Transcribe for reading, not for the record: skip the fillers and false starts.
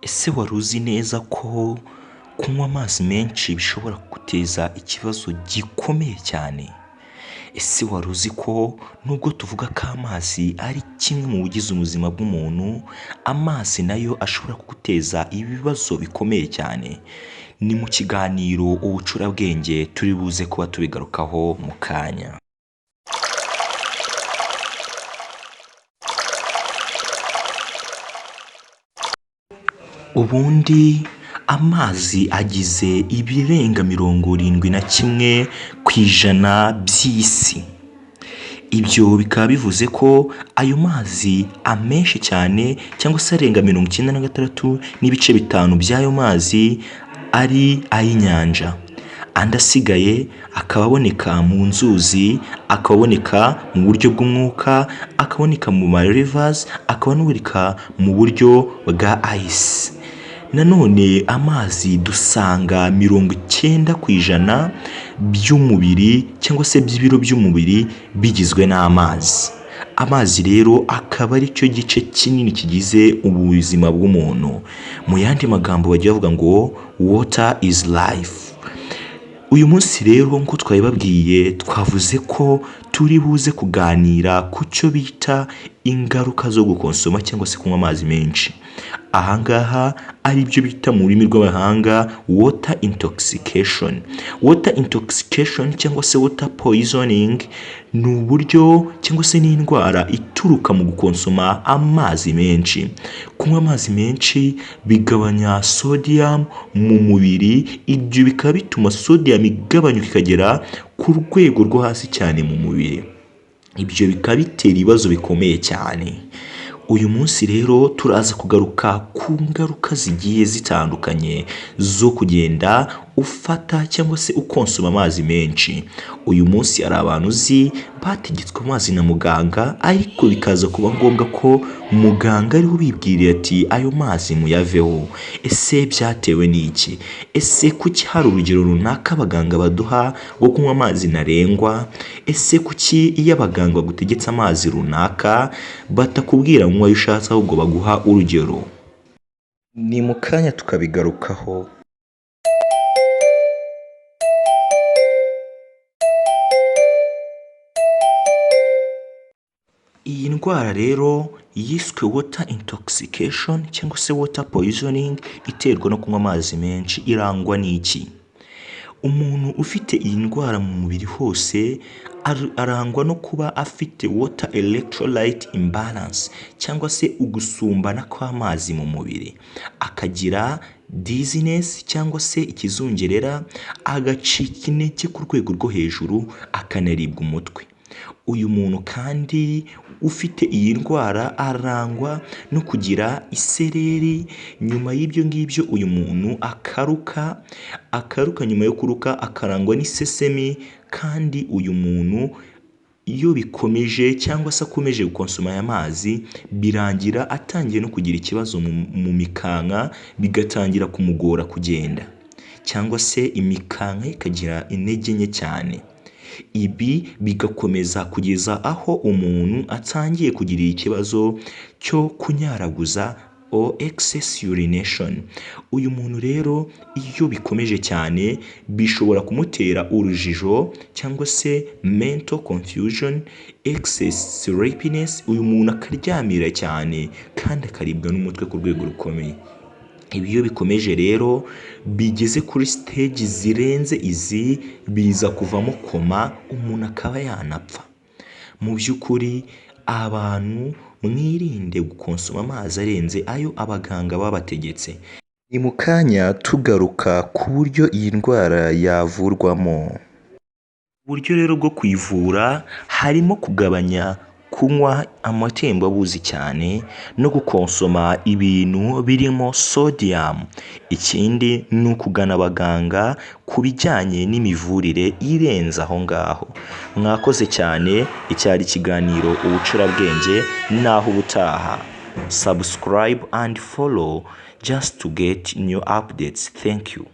Ese wari uzi neza ko kunywa amazi menshi bishobora kuguteza ikibazo gikomeye cyane? Ese wari uzi ko nubwo tuvuga ko amazi ari kimwe mu bigize ubuzima bw'umuntu, amazi nayo ashobora kuguteza ibibazo bikomeye cyane? Ni mu kiganiro ubucurabwenge turi buze kuba tubigarukaho mu kanya. Ubundi amazi agize ibirenga 71% by'isi. Ibyo bikaba bivuze ko ayo mazi amenshi cyane cyangwa se arenga 96.5% by'ayo mazi ari ay'inyanja. Andi asigaye akaba aboneka mu nzuzi, akaboneka mu buryo bw'umwuka, akaboneka mu ma rivers, akaboneka mu buryo bwa ice. Nanone amazi dusanga 90% by'umubiri cyangwa se by'ibiro by'umubiri bigizwe n'amazi. Amazi rero akaba ari cyo gice kinini kigize ubuzima bw'umuntu. Mu yandi magambo bagiye bavuga ngo water is life. Uyu munsi rero nk'uko twabibabwiye twavuze ko turi buze kuganira ku cyo bita ingaruka zo gukonsoma cyangwa se kunywa amazi menshi. Ahangaha ari byo bita mu rurimi rw'abahanga water intoxication. Water intoxication cyangwa se water poisoning ni uburyo cyangwa se n'indwara ituruka mu gukonsoma amazi menshi. Kunywa amazi menshi bigabanya sodium mu mubiri, ibyo bikaba bituma sodium igabanyuka ikagera ku rwego rwo hasi cyane mu mubiri. Ibyo bikaba bitera ibibazo bikomeye cyane. Uyu munsi rero turaza kugaruka ku ngaruka zigiye zitandukanye zo kugenda ufata cyangwa se ukonsoma amazi menshi. Uyu munsi hari abantu uzi bategetswe amazi na muganga, ariko bikaza kuba ngombwa ko muganga ariwe ubibwiriye ati ayo mazi muyaveho. Ese byatewe n'iki? Ese kuki hari urugero runaka abaganga baduha rwo kunywa amazi ntarengwa? Ese kuki iyo abaganga bagutegetse amazi runaka batakubwira ngo ayo ushatse ahubwo baguha urugero? Ni mu kanya tukabigarukaho. Iyi ndwara rero yiswe water intoxication cyangwa se water poisoning iterwa no kunywa amazi menshi irangwa n'iki? Umuntu ufite iyi ndwara mu mubiri hose arangwa no kuba afite water electrolyte imbalance cyangwa se ugusumbana kw'amazi mu mubiri, akagira dizziness cyangwa se ikizungerera, agacika intege ku rwego rwo hejuru, akanaribwa umutwe. Uyu muntu kandi ufite iyi ndwara arangwa no kugira isereri. Nyuma y'ibyo ngibyo uyu muntu akaruka nyuma yo kuruka akarangwa n'isesemi. Kandi uyu muntu iyo bikomeje cyangwa se akomeje gukonsoma aya mazi, birangira atangiye no kugira ikibazo mu mikanka, bigatangira kumugora kugenda cyangwa se imikanka ikagira intege nke cyane. Ibi bigakomeza kugeza aho umuntu atangiye kugira ikibazo cyo kunyaraguza or excess urination. Uyu muntu rero iyo bikomeje cyane bishobora kumutera urujijo cyangwa se mental confusion, excess sleepiness. Uyu muntu akaryamira cyane kandi akaribwa n'umutwe ku rwego rukomeye. Ibi iyo bikomeje rero bigeze kuri stage zirenze izi, biza kuvamo koma, umuntu akaba yanapfa. Mu by'ukuri abantu mwirinde gukonsoma amazi arenze ayo abaganga babategetse. Ni mu kanya tugaruka ku buryo iyi ndwara yavurwamo. Uburyo rero bwo kuyivura harimo kugabanya kunywa amatembabuzi cyane no gukonsoma ibintu birimo sodium. Ikindi ni ukugana abaganga ku bijyanye n'imivurire irenze aho ngaho. Mwakoze cyane. Icyari ikiganiro ubucurabwenge, naho ubutaha. Subscribe and follow just to get new updates. Thank you.